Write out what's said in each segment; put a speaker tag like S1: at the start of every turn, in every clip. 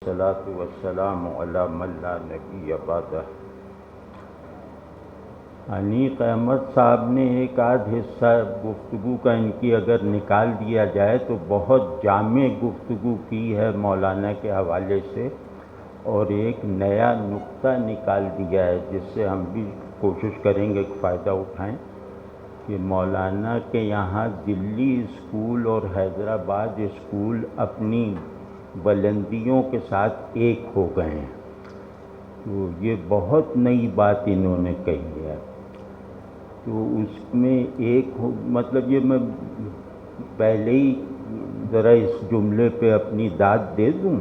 S1: والصلاة والسلام علی من لا نبی بعدہ۔ انیق احمد صاحب نے ایک آدھ حصہ گفتگو کا ان کی اگر نکال دیا جائے تو بہت جامع گفتگو کی ہے مولانا کے حوالے سے، اور ایک نیا نقطہ نکال دیا ہے جس سے ہم بھی کوشش کریں گے کہ فائدہ اٹھائیں کہ مولانا کے یہاں دلی اسکول اور حیدرآباد اسکول اپنی بلندیوں کے ساتھ ایک ہو گئے ہیں۔ تو یہ بہت نئی بات انہوں نے کہی ہے۔ تو اس میں مطلب یہ میں پہلے ہی ذرا اس جملے پہ اپنی داد دے دوں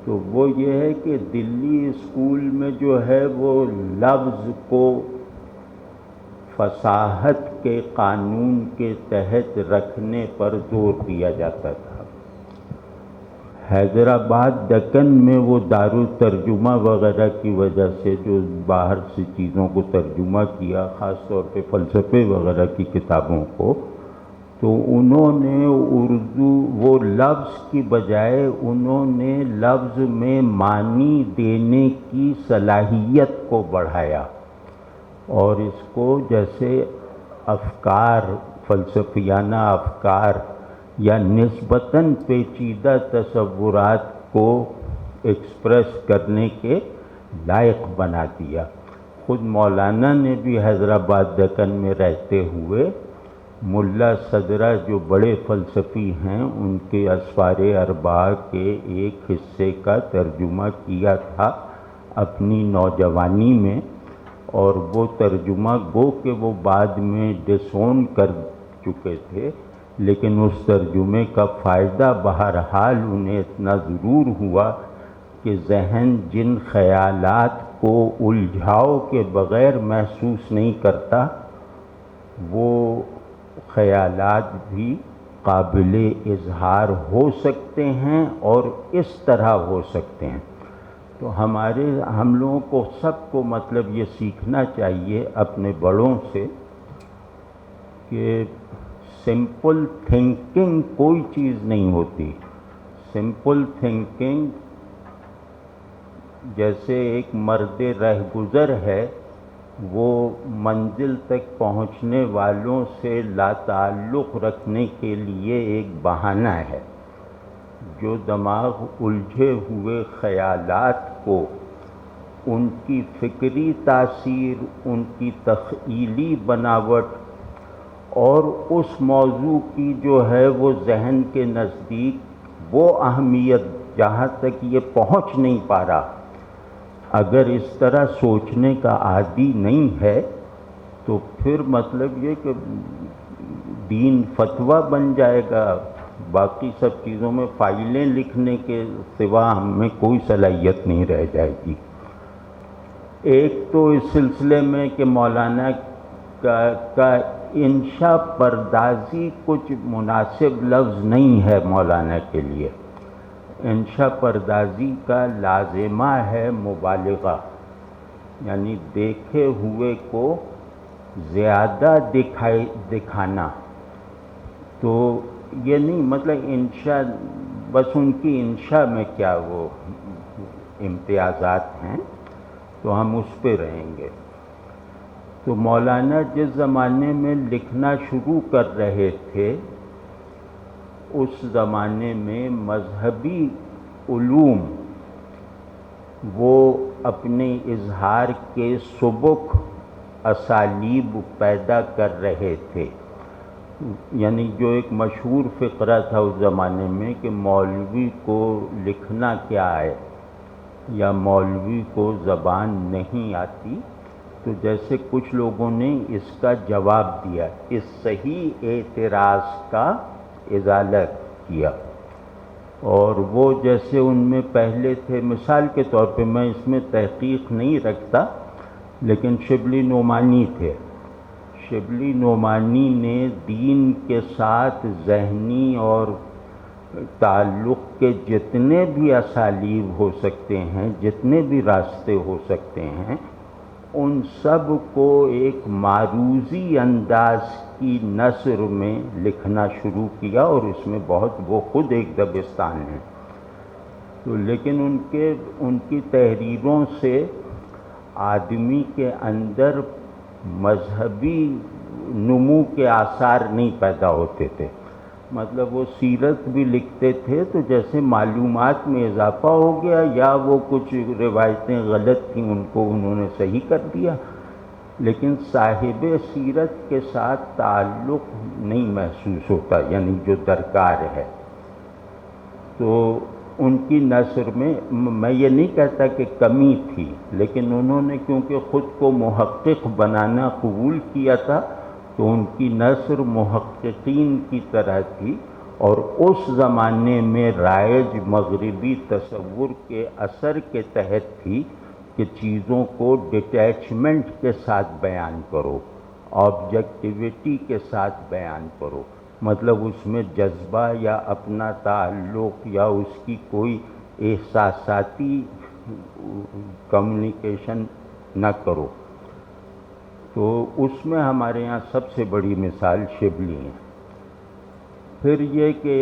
S1: تو وہ یہ ہے کہ دلی اسکول میں جو ہے وہ لفظ کو فصاحت کے قانون کے تحت رکھنے پر زور دیا جاتا تھا۔ حیدرآباد دکن میں وہ دارالترجمہ وغیرہ کی وجہ سے جو باہر سے چیزوں کو ترجمہ کیا، خاص طور پہ فلسفے وغیرہ کی کتابوں کو، تو انہوں نے اردو وہ لفظ کی بجائے انہوں نے لفظ میں معنی دینے کی صلاحیت کو بڑھایا، اور اس کو جیسے افکار، فلسفیانہ افکار یا نسبتاً پیچیدہ تصورات کو ایکسپریس کرنے کے لائق بنا دیا۔ خود مولانا نے بھی حیدرآباد دکن میں رہتے ہوئے ملا صدرہ جو بڑے فلسفی ہیں ان کے اسفار اربعہ کے ایک حصے کا ترجمہ کیا تھا اپنی نوجوانی میں، اور وہ ترجمہ گو کہ وہ بعد میں ڈسون کر چکے تھے، لیکن اس ترجمے کا فائدہ بہرحال انہیں اتنا ضرور ہوا کہ ذہن جن خیالات کو الجھاؤ کے بغیر محسوس نہیں کرتا، وہ خیالات بھی قابل اظہار ہو سکتے ہیں اور اس طرح ہو سکتے ہیں۔ تو ہم لوگوں کو سب کو مطلب یہ سیکھنا چاہیے اپنے بڑوں سے کہ سمپل تھنکنگ کوئی چیز نہیں ہوتی۔ سمپل تھنکنگ جیسے ایک مرد رہگزر ہے، وہ منزل تک پہنچنے والوں سے لا تعلق رکھنے کے لیے ایک بہانہ ہے۔ جو دماغ الجھے ہوئے خیالات کو ان کی فکری تاثیر، ان کی تخیلی بناوٹ اور اس موضوع کی جو ہے وہ ذہن کے نزدیک وہ اہمیت جہاں تک یہ پہنچ نہیں پا رہا، اگر اس طرح سوچنے کا عادی نہیں ہے تو پھر مطلب یہ کہ دین فتویٰ بن جائے گا، باقی سب چیزوں میں فائلیں لکھنے کے سوا ہم میں کوئی صلاحیت نہیں رہ جائے گی۔ ایک تو اس سلسلے میں کہ مولانا کا انشا پردازی کچھ مناسب لفظ نہیں ہے مولانا کے لیے۔ انشا پردازی کا لازمہ ہے مبالغہ، یعنی دیکھے ہوئے کو زیادہ دکھانا۔ تو یہ نہیں مطلب انشا بس ان کی انشا میں کیا وہ امتیازات ہیں، تو ہم اس پہ رہیں گے۔ تو مولانا جس زمانے میں لکھنا شروع کر رہے تھے اس زمانے میں مذہبی علوم وہ اپنے اظہار کے سبک اسالیب پیدا کر رہے تھے، یعنی جو ایک مشہور فقرہ تھا اس زمانے میں کہ مولوی کو لکھنا کیا ہے یا مولوی کو زبان نہیں آتی، تو جیسے کچھ لوگوں نے اس کا جواب دیا، اس صحیح اعتراض کا ازالہ کیا، اور وہ جیسے ان میں پہلے تھے، مثال کے طور پہ میں اس میں تحقیق نہیں رکھتا لیکن شبلی نعمانی تھے۔ شبلی نعمانی نے دین کے ساتھ ذہنی اور تعلق کے جتنے بھی اسالیب ہو سکتے ہیں، جتنے بھی راستے ہو سکتے ہیں، ان سب کو ایک معروضی انداز کی نثر میں لکھنا شروع کیا، اور اس میں بہت وہ خود ایک دبستان ہیں۔ تو لیکن ان کی تحریروں سے آدمی کے اندر مذہبی نمو کے آثار نہیں پیدا ہوتے تھے. مطلب وہ سیرت بھی لکھتے تھے تو جیسے معلومات میں اضافہ ہو گیا، یا وہ کچھ روایتیں غلط تھیں ان کو انہوں نے صحیح کر دیا، لیکن صاحب سیرت کے ساتھ تعلق نہیں محسوس ہوتا، یعنی جو درکار ہے. تو ان کی نثر میں یہ نہیں کہتا کہ کمی تھی، لیکن انہوں نے کیونکہ خود کو محقق بنانا قبول کیا تھا تو ان کی نثر محققین کی طرح تھی، اور اس زمانے میں رائج مغربی تصور کے اثر کے تحت تھی کہ چیزوں کو ڈیٹیچمنٹ کے ساتھ بیان کرو، آبجیکٹیویٹی کے ساتھ بیان کرو. مطلب اس میں جذبہ یا اپنا تعلق یا اس کی کوئی احساساتی کمیونیکیشن نہ کرو. تو اس میں ہمارے یہاں سب سے بڑی مثال شبلی ہے. پھر یہ کہ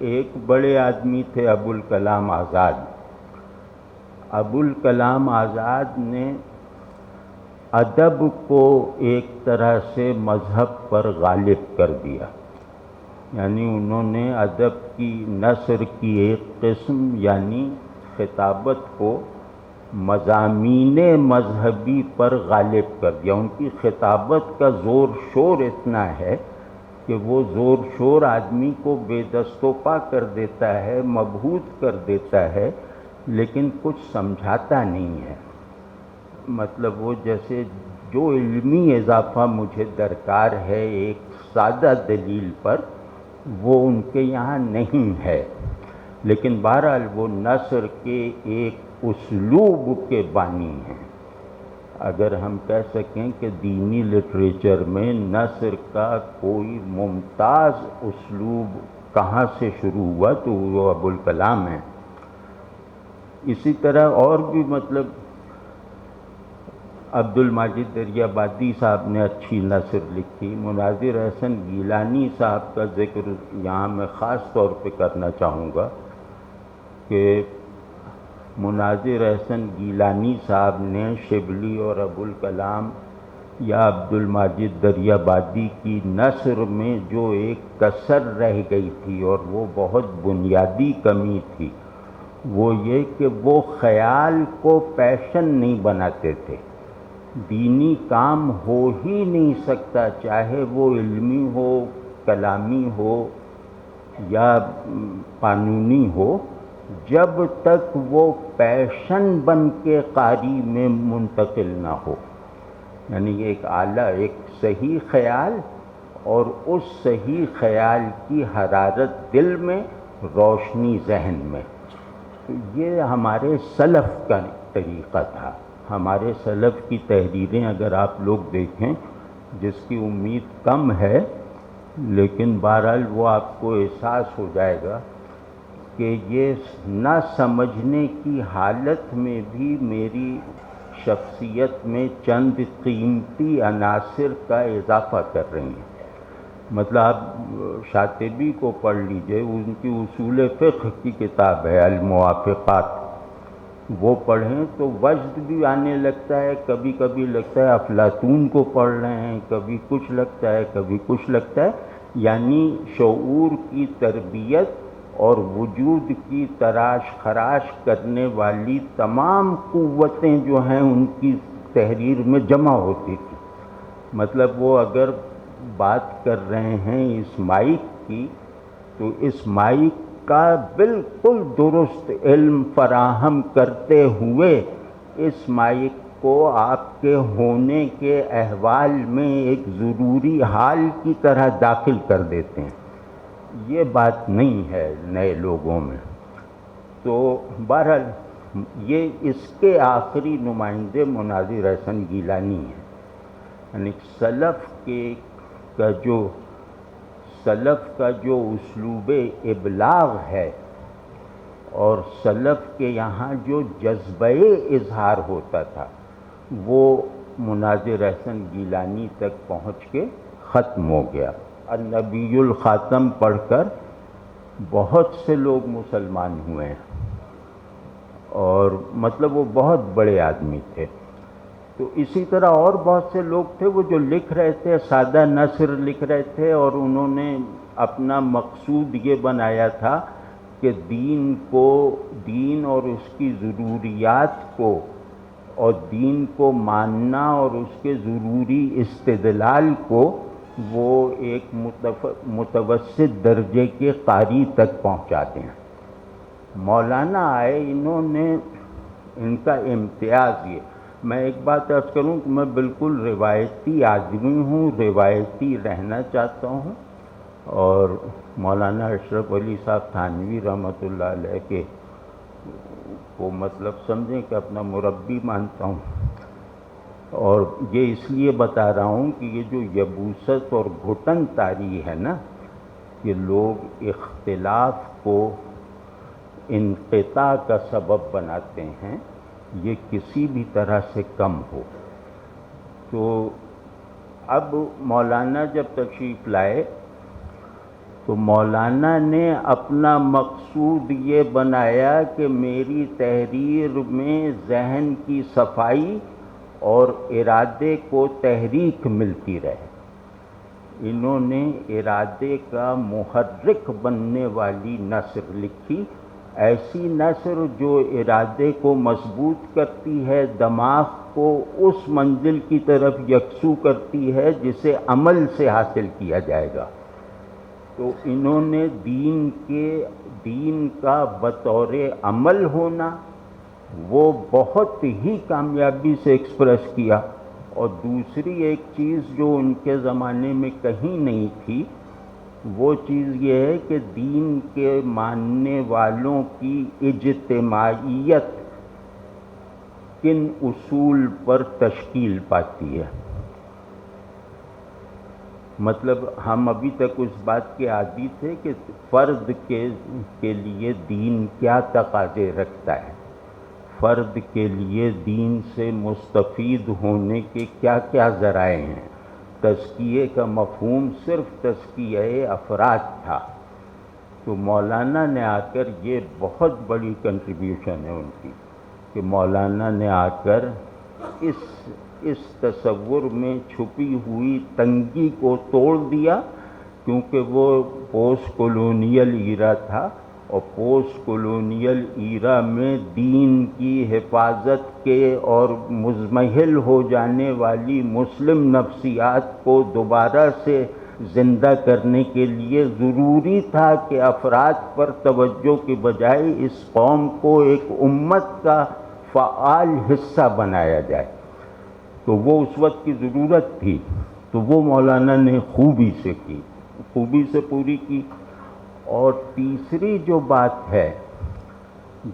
S1: ایک بڑے آدمی تھے ابوالکلام آزاد. ابوالکلام آزاد نے ادب کو ایک طرح سے مذہب پر غالب کر دیا، یعنی انہوں نے ادب کی نثر کی ایک قسم یعنی خطابت کو مضامین مذہبی پر غالب کر دیا. ان کی خطابت کا زور شور اتنا ہے کہ وہ زور شور آدمی کو بے دست و پا کر دیتا ہے، مبہوت کر دیتا ہے، لیکن کچھ سمجھاتا نہیں ہے. مطلب وہ جیسے جو علمی اضافہ مجھے درکار ہے ایک سادہ دلیل پر، وہ ان کے یہاں نہیں ہے. لیکن بہرحال وہ نثر کے ایک اسلوب کے بانی ہیں. اگر ہم کہہ سکیں کہ دینی لٹریچر میں نثر کا کوئی ممتاز اسلوب کہاں سے شروع ہوا تو وہ ابوالکلام ہیں. اسی طرح اور بھی مطلب عبد الماجد دریابادی صاحب نے اچھی نثر لکھی. مناظر احسن گیلانی صاحب کا ذکر یہاں میں خاص طور پہ کرنا چاہوں گا کہ مناظر احسن گیلانی صاحب نے شبلی اور ابوالکلام یا عبد الماجد دریابادی کی نثر میں جو ایک کسر رہ گئی تھی اور وہ بہت بنیادی کمی تھی، وہ یہ کہ وہ خیال کو پیشن نہیں بناتے تھے. دینی کام ہو ہی نہیں سکتا، چاہے وہ علمی ہو، کلامی ہو یا قانونی ہو، جب تک وہ پیشن بن کے قاری میں منتقل نہ ہو. یعنی ایک اعلیٰ ایک صحیح خیال اور اس صحیح خیال کی حرارت دل میں، روشنی ذہن میں. یہ ہمارے سلف کا طریقہ تھا. ہمارے سلف کی تحریریں اگر آپ لوگ دیکھیں، جس کی امید کم ہے لیکن بہرحال وہ آپ کو احساس ہو جائے گا کہ یہ نہ سمجھنے کی حالت میں بھی میری شخصیت میں چند قیمتی عناصر کا اضافہ کر رہی ہیں. مطلب آپ شاطبی کو پڑھ لیجئے، ان کی اصول فقہ کی کتاب ہے الموافقات، وہ پڑھیں تو وجد بھی آنے لگتا ہے. کبھی کبھی لگتا ہے افلاطون کو پڑھ رہے ہیں، کبھی کچھ لگتا ہے، کبھی کچھ لگتا ہے. یعنی شعور کی تربیت اور وجود کی تراش خراش کرنے والی تمام قوتیں جو ہیں ان کی تحریر میں جمع ہوتی تھی. مطلب وہ اگر بات کر رہے ہیں اس مائک کی تو اس مائک کا بالکل درست علم فراہم کرتے ہوئے اس مائک کو آپ کے ہونے کے احوال میں ایک ضروری حال کی طرح داخل کر دیتے ہیں. یہ بات نہیں ہے نئے لوگوں میں. تو بہرحال یہ اس کے آخری نمائندے مناظر احسن گیلانی ہیں. یعنی سلف کا جو اسلوب ابلاغ ہے اور سلف کے یہاں جو جذبہ اظہار ہوتا تھا وہ مناظر احسن گیلانی تک پہنچ کے ختم ہو گیا. النبی الخاتم پڑھ کر بہت سے لوگ مسلمان ہوئے ہیں، اور مطلب وہ بہت بڑے آدمی تھے۔ تو اسی طرح اور بہت سے لوگ تھے وہ جو لکھ رہے تھے، سادہ نثر لکھ رہے تھے، اور انہوں نے اپنا مقصود یہ بنایا تھا کہ دین اور اس کی ضروریات کو، اور دین کو ماننا اور اس کے ضروری استدلال کو وہ ایک متوسط درجے کے قاری تک پہنچا دیں۔ مولانا آئے، انہوں نے، ان کا امتیاز یہ، میں ایک بات عرض کروں کہ میں بالکل روایتی آدمی ہوں، روایتی رہنا چاہتا ہوں، اور مولانا اشرف علی صاحب تھانوی رحمۃ اللہ علیہ کے کو مطلب سمجھیں کہ اپنا مربی مانتا ہوں، اور یہ اس لیے بتا رہا ہوں کہ یہ جو یبوست اور گھٹن طاری ہے نا، کہ لوگ اختلاف کو انقطاع کا سبب بناتے ہیں، یہ کسی بھی طرح سے کم ہو۔ تو اب مولانا جب تشریف لائے تو مولانا نے اپنا مقصود یہ بنایا کہ میری تحریر میں ذہن کی صفائی اور ارادے کو تحریک ملتی رہے۔ انہوں نے ارادے کا محرک بننے والی نثر لکھی، ایسی نثر جو ارادے کو مضبوط کرتی ہے، دماغ کو اس منزل کی طرف یکسو کرتی ہے جسے عمل سے حاصل کیا جائے گا۔ تو انہوں نے دین کا بطور عمل ہونا وہ بہت ہی کامیابی سے ایکسپریس کیا، اور دوسری ایک چیز جو ان کے زمانے میں کہیں نہیں تھی، وہ چیز یہ ہے کہ دین کے ماننے والوں کی اجتماعیت کن اصول پر تشکیل پاتی ہے۔ مطلب ہم ابھی تک اس بات کے عادی تھے کہ فرد کے لیے دین کیا تقاضے رکھتا ہے، فرد کے لیے دین سے مستفید ہونے کے کیا کیا ذرائع ہیں۔ تزکیے کا مفہوم صرف تزکیہ افراد تھا، تو مولانا نے آ کر، یہ بہت بڑی کنٹریبیوشن ہے ان کی، کہ مولانا نے آ کر اس تصور میں چھپی ہوئی تنگی کو توڑ دیا، کیونکہ وہ پوسٹ کولونیل ایرا تھا، اور پوسٹ کولونیل ایرا میں دین کی حفاظت کے اور مضمحل ہو جانے والی مسلم نفسیات کو دوبارہ سے زندہ کرنے کے لیے ضروری تھا کہ افراد پر توجہ کے بجائے اس قوم کو ایک امت کا فعال حصہ بنایا جائے۔ تو وہ اس وقت کی ضرورت تھی، تو وہ مولانا نے خوبی سے کی، خوبی سے پوری کی۔ اور تیسری جو بات ہے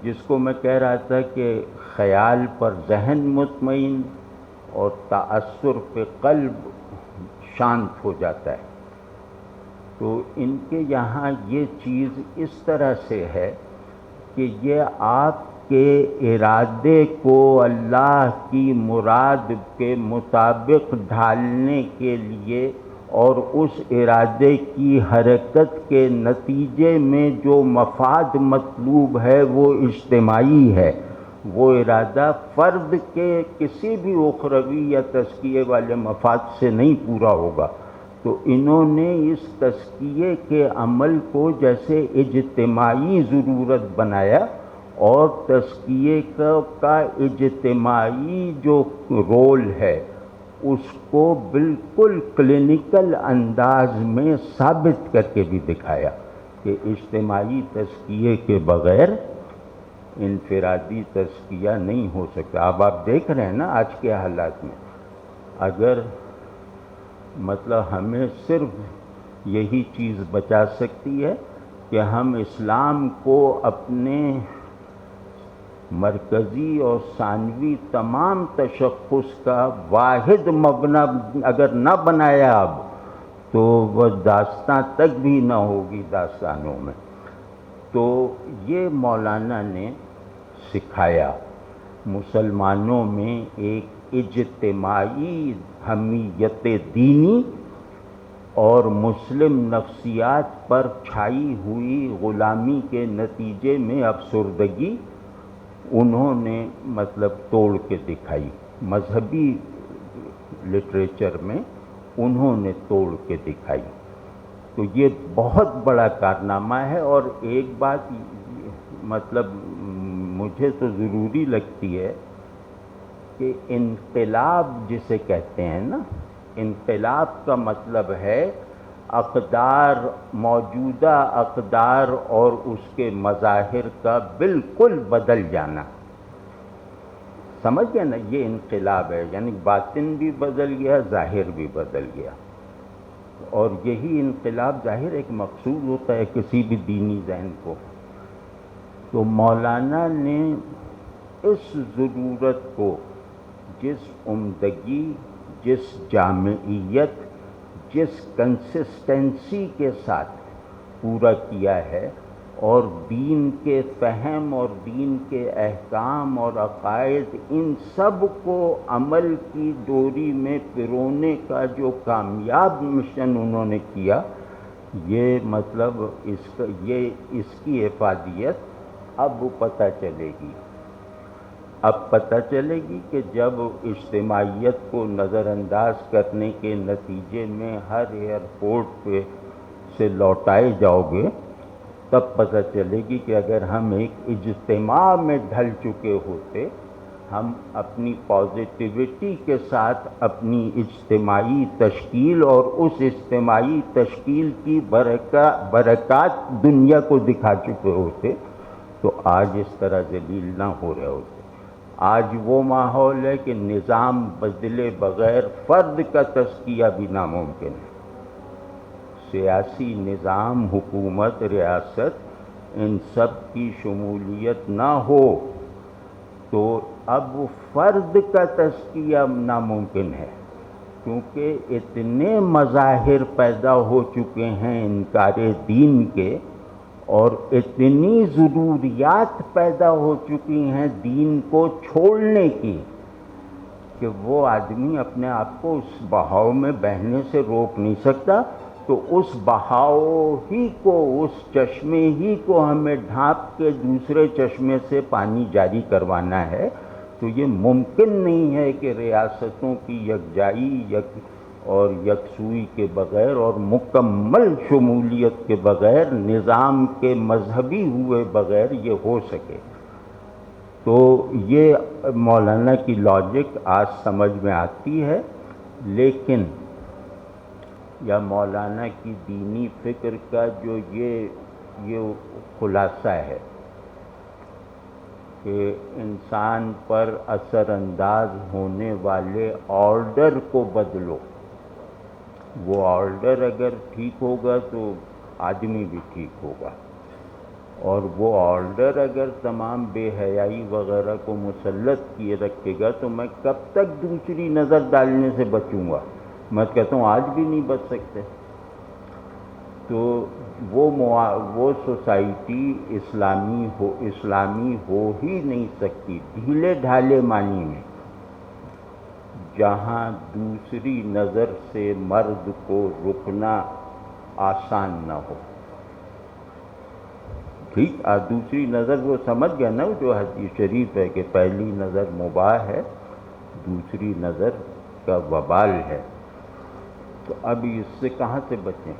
S1: جس کو میں کہہ رہا تھا کہ خیال پر ذہن مطمئن اور تأثر پہ قلب شانت ہو جاتا ہے، تو ان کے یہاں یہ چیز اس طرح سے ہے کہ یہ آپ کے ارادے کو اللہ کی مراد کے مطابق ڈھالنے کے لیے، اور اس ارادے کی حرکت کے نتیجے میں جو مفاد مطلوب ہے وہ اجتماعی ہے، وہ ارادہ فرد کے کسی بھی اخروی یا تزکیے والے مفاد سے نہیں پورا ہوگا۔ تو انہوں نے اس تزکیے کے عمل کو جیسے اجتماعی ضرورت بنایا، اور تزکیے کا اجتماعی جو رول ہے اس کو بالکل کلینکل انداز میں ثابت کر کے بھی دکھایا کہ اجتماعی تزکیے کے بغیر انفرادی تزکیہ نہیں ہو سکتا۔ اب آپ دیکھ رہے ہیں نا آج کے حالات میں، اگر مطلب ہمیں صرف یہی چیز بچا سکتی ہے کہ ہم اسلام کو اپنے مرکزی اور ثانوی تمام تشخص کا واحد مبنی اگر نہ بنایا اب، تو وہ داستان تک بھی نہ ہوگی داستانوں میں۔ تو یہ مولانا نے سکھایا مسلمانوں میں ایک اجتماعی حمیت دینی اور مسلم نفسیات پر چھائی ہوئی غلامی کے نتیجے میں افسردگی انہوں نے مطلب توڑ کے دکھائی، مذہبی لٹریچر میں انہوں نے توڑ کے دکھائی۔ تو یہ بہت بڑا کارنامہ ہے، اور ایک بات مطلب مجھے تو ضروری لگتی ہے کہ انقلاب جسے کہتے ہیں نا، انقلاب کا مطلب ہے اقدار، موجودہ اقدار اور اس کے مظاہر کا بالکل بدل جانا۔ سمجھ گئے نا، یہ انقلاب ہے، یعنی باطن بھی بدل گیا، ظاہر بھی بدل گیا۔ اور یہی انقلاب ظاہر ایک مقصود ہوتا ہے کسی بھی دینی ذہن کو۔ تو مولانا نے اس ضرورت کو جس عمدگی، جس جامعیت، جس کنسسٹنسی کے ساتھ پورا کیا ہے، اور دین کے فہم اور دین کے احکام اور عقائد ان سب کو عمل کی ڈوری میں پرونے کا جو کامیاب مشن انہوں نے کیا، یہ مطلب اس کی افادیت اب پتہ چلے گی۔ اب پتہ چلے گی کہ جب اجتماعیت کو نظر انداز کرنے کے نتیجے میں ہر ایئرپورٹ پہ سے لوٹائے جاؤ گے، تب پتہ چلے گی کہ اگر ہم ایک اجتماع میں ڈھل چکے ہوتے، ہم اپنی پازیٹیوٹی کے ساتھ اپنی اجتماعی تشکیل اور اس اجتماعی تشکیل کی برکات دنیا کو دکھا چکے ہوتے، تو آج اس طرح ذلیل نہ ہو رہے ہوتے۔ آج وہ ماحول ہے کہ نظام بدلے بغیر فرد کا تزکیہ بھی ناممکن ہے۔ سیاسی نظام، حکومت، ریاست، ان سب کی شمولیت نہ ہو تو اب فرد کا تزکیہ ناممکن ہے، کیونکہ اتنے مظاہر پیدا ہو چکے ہیں انکار دین کے، اور اتنی ضروریات پیدا ہو چکی ہیں دین کو چھوڑنے کی، کہ وہ آدمی اپنے آپ کو اس بہاؤ میں بہنے سے روک نہیں سکتا۔ تو اس بہاؤ ہی کو، اس چشمے ہی کو ہمیں ڈھانپ کے دوسرے چشمے سے پانی جاری کروانا ہے۔ تو یہ ممکن نہیں ہے کہ ریاستوں کی یکجائی اور یکسوئی کے بغیر اور مکمل شمولیت کے بغیر، نظام کے مذہبی ہوئے بغیر یہ ہو سکے۔ تو یہ مولانا کی لاجک آج سمجھ میں آتی ہے، لیکن یا مولانا کی دینی فکر کا جو یہ خلاصہ ہے کہ انسان پر اثر انداز ہونے والے آرڈر کو بدلو۔ وہ آرڈر اگر ٹھیک ہوگا تو آدمی بھی ٹھیک ہوگا، اور وہ آرڈر اگر تمام بے حیائی وغیرہ کو مسلط کیے رکھے گا تو میں کب تک دوسری نظر ڈالنے سے بچوں گا؟ میں کہتا ہوں آج بھی نہیں بچ سکتے۔ تو وہ سوسائٹی اسلامی ہو ہی نہیں سکتی ڈھیلے ڈھالے معنی میں، جہاں دوسری نظر سے مرد کو رکنا آسان نہ ہو۔ ٹھیک، دوسری نظر وہ سمجھ گیا نا، جو حدیث شریف ہے کہ پہلی نظر مباح ہے، دوسری نظر کا وبال ہے۔ تو اب اس سے کہاں سے بچیں؟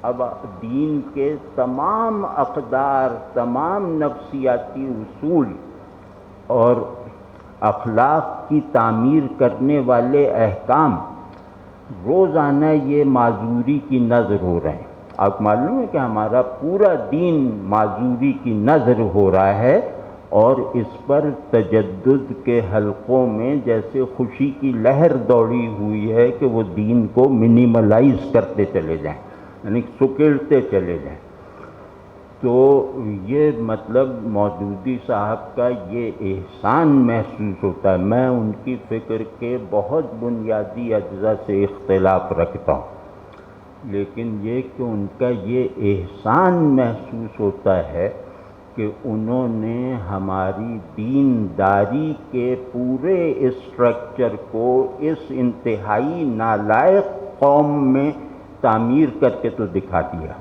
S1: اب دین کے تمام اقدار، تمام نفسیاتی اصول اور اخلاق کی تعمیر کرنے والے احکام روزانہ یہ معذوری کی نظر ہو رہے ہیں۔ آپ معلوم ہے کہ ہمارا پورا دین معذوری کی نظر ہو رہا ہے، اور اس پر تجدد کے حلقوں میں جیسے خوشی کی لہر دوڑی ہوئی ہے کہ وہ دین کو منیملائز کرتے چلے جائیں، یعنی سکیڑتے چلے جائیں۔ تو یہ مطلب مودودی صاحب کا یہ احسان محسوس ہوتا ہے۔ میں ان کی فکر کے بہت بنیادی اجزاء سے اختلاف رکھتا ہوں، لیکن یہ کہ ان کا یہ احسان محسوس ہوتا ہے کہ انہوں نے ہماری دینداری کے پورے اسٹرکچر کو اس انتہائی نالائق قوم میں تعمیر کر کے تو دکھا دیا.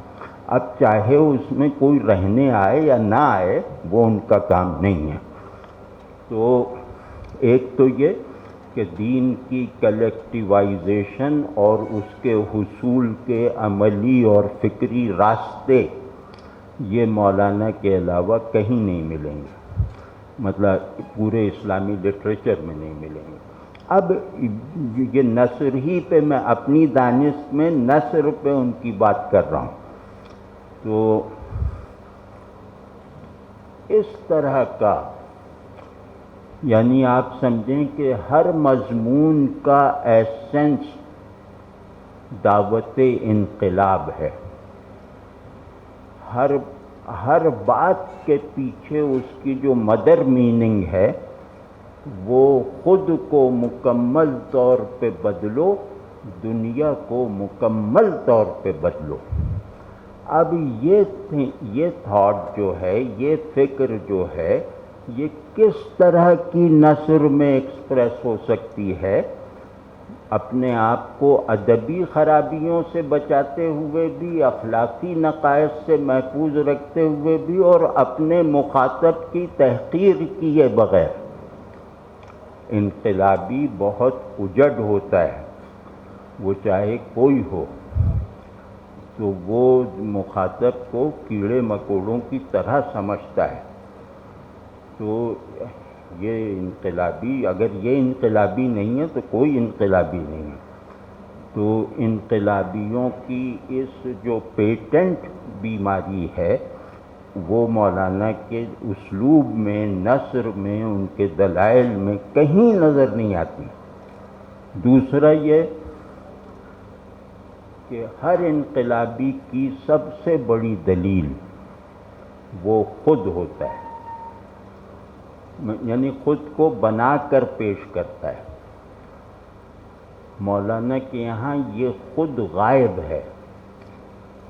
S1: اب چاہے اس میں کوئی رہنے آئے یا نہ آئے وہ ان کا کام نہیں ہے. تو ایک تو یہ کہ دین کی کلیکٹیوائزیشن اور اس کے حصول کے عملی اور فکری راستے یہ مولانا کے علاوہ کہیں نہیں ملیں گے، مطلب پورے اسلامی لٹریچر میں نہیں ملیں گے. اب یہ نثر ہی پہ میں اپنی دانش میں نثر پہ ان کی بات کر رہا ہوں. تو اس طرح کا یعنی آپ سمجھیں کہ ہر مضمون کا ایسنس دعوت انقلاب ہے. ہر بات کے پیچھے اس کی جو مدر میننگ ہے وہ خود کو مکمل طور پہ بدلو، دنیا کو مکمل طور پہ بدلو. اب یہ تھاٹ جو ہے، یہ فکر جو ہے، یہ کس طرح کی نثر میں ایکسپریس ہو سکتی ہے؟ اپنے آپ کو ادبی خرابیوں سے بچاتے ہوئے بھی، اخلاقی نقائص سے محفوظ رکھتے ہوئے بھی، اور اپنے مخاطب کی تحقیر کیے بغیر. انقلابی بہت اجڑ ہوتا ہے، وہ چاہے کوئی ہو، تو وہ مخاطب کو کیڑے مکوڑوں کی طرح سمجھتا ہے. تو یہ انقلابی، اگر یہ انقلابی نہیں ہے تو کوئی انقلابی نہیں ہے. تو انقلابیوں کی اس جو پیٹنٹ بیماری ہے وہ مولانا کے اسلوب میں، نثر میں، ان کے دلائل میں کہیں نظر نہیں آتی. دوسرا یہ کہ ہر انقلابی کی سب سے بڑی دلیل وہ خود ہوتا ہے، یعنی خود کو بنا کر پیش کرتا ہے. مولانا کے یہاں یہ خود غائب ہے.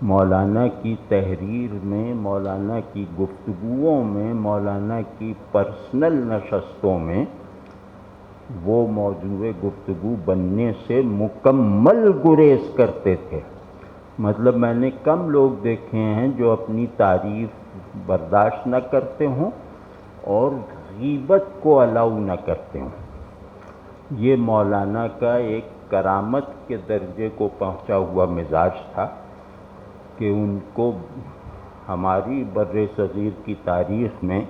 S1: مولانا کی تحریر میں، مولانا کی گفتگوؤں میں، مولانا کی پرسنل نشستوں میں وہ موضوع گفتگو بننے سے مکمل گریز کرتے تھے. مطلب میں نے کم لوگ دیکھے ہیں جو اپنی تعریف برداشت نہ کرتے ہوں اور غیبت کو الاؤ نہ کرتے ہوں. یہ مولانا کا ایک کرامت کے درجے کو پہنچا ہوا مزاج تھا کہ ان کو ہماری بر صغیر کی تاریخ میں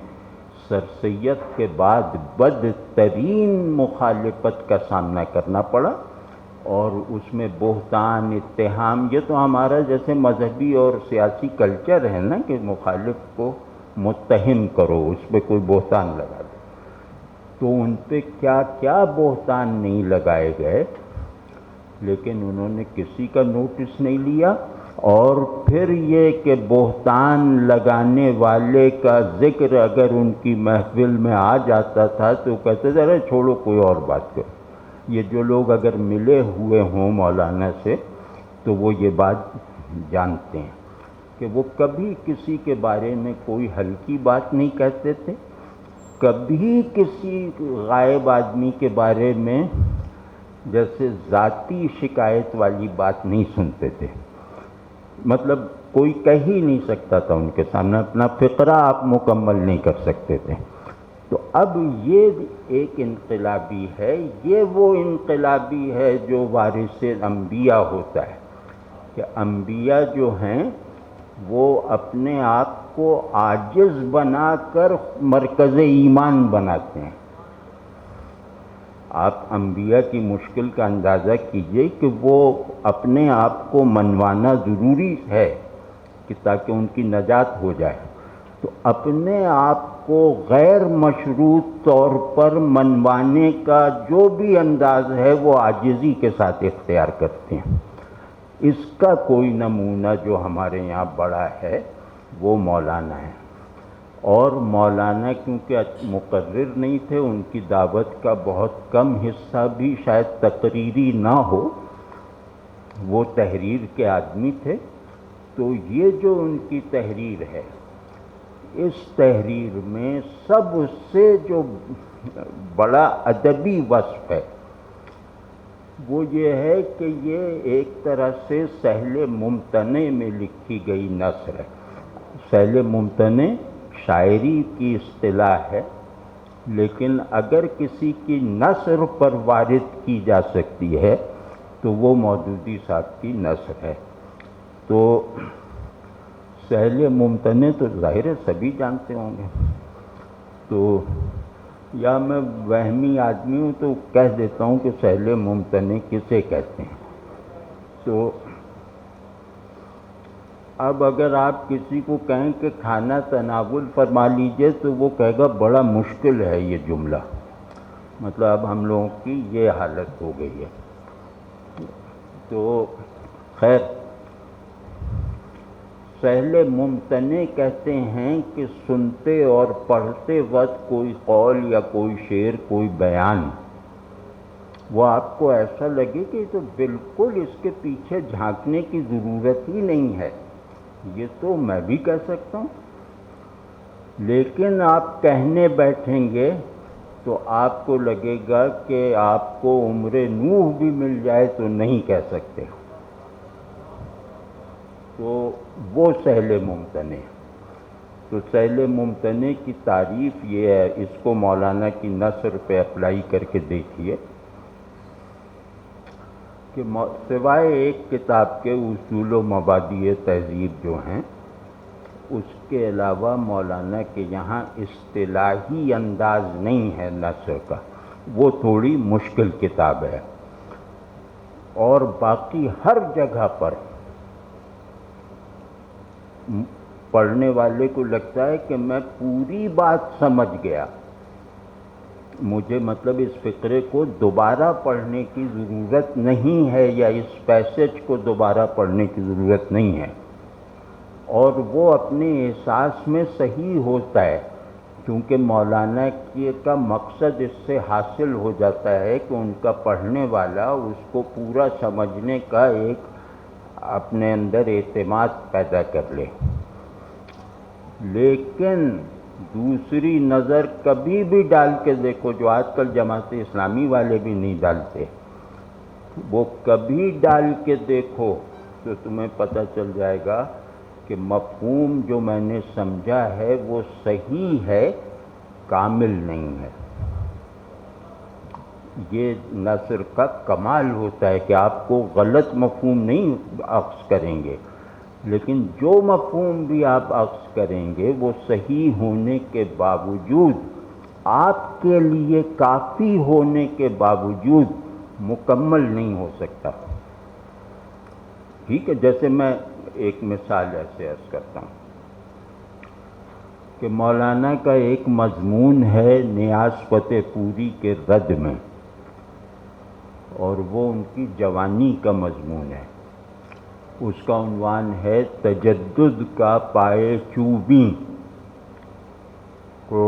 S1: سر سید کے بعد بدترین مخالفت کا سامنا کرنا پڑا، اور اس میں بہتان، اتہام، یہ تو ہمارا جیسے مذہبی اور سیاسی کلچر ہے نا کہ مخالف کو متہم کرو، اس پہ کوئی بہتان لگا دو. تو ان پہ کیا کیا بہتان نہیں لگائے گئے، لیکن انہوں نے کسی کا نوٹس نہیں لیا. اور پھر یہ کہ بہتان لگانے والے کا ذکر اگر ان کی محفل میں آ جاتا تھا تو کہتے تھے ارے چھوڑو کوئی اور بات کرو. یہ جو لوگ اگر ملے ہوئے ہوں مولانا سے تو وہ یہ بات جانتے ہیں کہ وہ کبھی کسی کے بارے میں کوئی ہلکی بات نہیں کہتے تھے، کبھی کسی غائب آدمی کے بارے میں جیسے ذاتی شکایت والی بات نہیں سنتے تھے. مطلب کوئی کہہ ہی نہیں سکتا تھا ان کے سامنے، اپنا فقرہ آپ مکمل نہیں کر سکتے تھے. تو اب یہ ایک انقلابی ہے، یہ وہ انقلابی ہے جو وارث انبیاء ہوتا ہے کہ انبیاء جو ہیں وہ اپنے آپ کو عاجز بنا کر مرکز ایمان بناتے ہیں. آپ انبیاء کی مشکل کا اندازہ کیجئے کہ وہ اپنے آپ کو منوانا ضروری ہے کہ تاکہ ان کی نجات ہو جائے. تو اپنے آپ کو غیر مشروط طور پر منوانے کا جو بھی انداز ہے وہ عاجزی کے ساتھ اختیار کرتے ہیں. اس کا کوئی نمونہ جو ہمارے یہاں بڑا ہے وہ مولانا ہے. اور مولانا کیونکہ مقرر نہیں تھے، ان کی دعوت کا بہت کم حصہ بھی شاید تقریری نہ ہو، وہ تحریر کے آدمی تھے. تو یہ جو ان کی تحریر ہے، اس تحریر میں سب سے جو بڑا ادبی وصف ہے وہ یہ ہے کہ یہ ایک طرح سے سہل ممتنع میں لکھی گئی نثر ہے۔ سہل ممتنع شاعری کی اصطلاح ہے، لیکن اگر کسی کی نثر پر وارد کی جا سکتی ہے تو وہ مودودی صاحب کی نثر ہے۔ تو سہل ممتنع تو ظاہر ہے سبھی جانتے ہوں گے، تو یا میں وہمی آدمی ہوں تو کہہ دیتا ہوں کہ سہل ممتنع کسے کہتے ہیں۔ تو اب اگر آپ کسی کو کہیں کہ کھانا تناول فرما لیجئے تو وہ کہے گا بڑا مشکل ہے یہ جملہ، مطلب اب ہم لوگوں کی یہ حالت ہو گئی ہے۔ تو خیر، سہل ممتنع کہتے ہیں کہ سنتے اور پڑھتے وقت کوئی قول یا کوئی شعر، کوئی بیان، وہ آپ کو ایسا لگے کہ تو بالکل اس کے پیچھے جھانکنے کی ضرورت ہی نہیں ہے، یہ تو میں بھی کہہ سکتا ہوں، لیکن آپ کہنے بیٹھیں گے تو آپ کو لگے گا کہ آپ کو عمر نوح بھی مل جائے تو نہیں کہہ سکتے، تو وہ سہل ممتنع۔ تو سہل ممتنع کی تعریف یہ ہے، اس کو مولانا کی نثر پہ اپلائی کر کے دیکھیے کہ سوائے ایک کتاب کے اصول و مبادئ تہذیب جو ہیں، اس کے علاوہ مولانا کے یہاں اصطلاحی انداز نہیں ہے نثر کا، وہ تھوڑی مشکل کتاب ہے، اور باقی ہر جگہ پر پڑھنے والے کو لگتا ہے کہ میں پوری بات سمجھ گیا، مجھے مطلب اس فقرے کو دوبارہ پڑھنے کی ضرورت نہیں ہے، یا اس پیسج کو دوبارہ پڑھنے کی ضرورت نہیں ہے، اور وہ اپنے احساس میں صحیح ہوتا ہے، کیونکہ مولانا کا مقصد اس سے حاصل ہو جاتا ہے کہ ان کا پڑھنے والا اس کو پورا سمجھنے کا ایک اپنے اندر اعتماد پیدا کر لے۔ لیکن دوسری نظر کبھی بھی ڈال کے دیکھو، جو آج کل جماعت اسلامی والے بھی نہیں ڈالتے، وہ کبھی ڈال کے دیکھو تو تمہیں پتہ چل جائے گا کہ مفہوم جو میں نے سمجھا ہے وہ صحیح ہے، کامل نہیں ہے۔ یہ نثر کا کمال ہوتا ہے کہ آپ کو غلط مفہوم نہیں اخذ کریں گے، لیکن جو مفہوم بھی آپ اخذ کریں گے وہ صحیح ہونے کے باوجود، آپ کے لیے کافی ہونے کے باوجود مکمل نہیں ہو سکتا۔ ٹھیک ہے، جیسے میں ایک مثال ایسے عرض کرتا ہوں کہ مولانا کا ایک مضمون ہے نیاز فتح پوری کے رد میں، اور وہ ان کی جوانی کا مضمون ہے، اس کا عنوان ہے تجدد کا پائے چوبیں۔ تو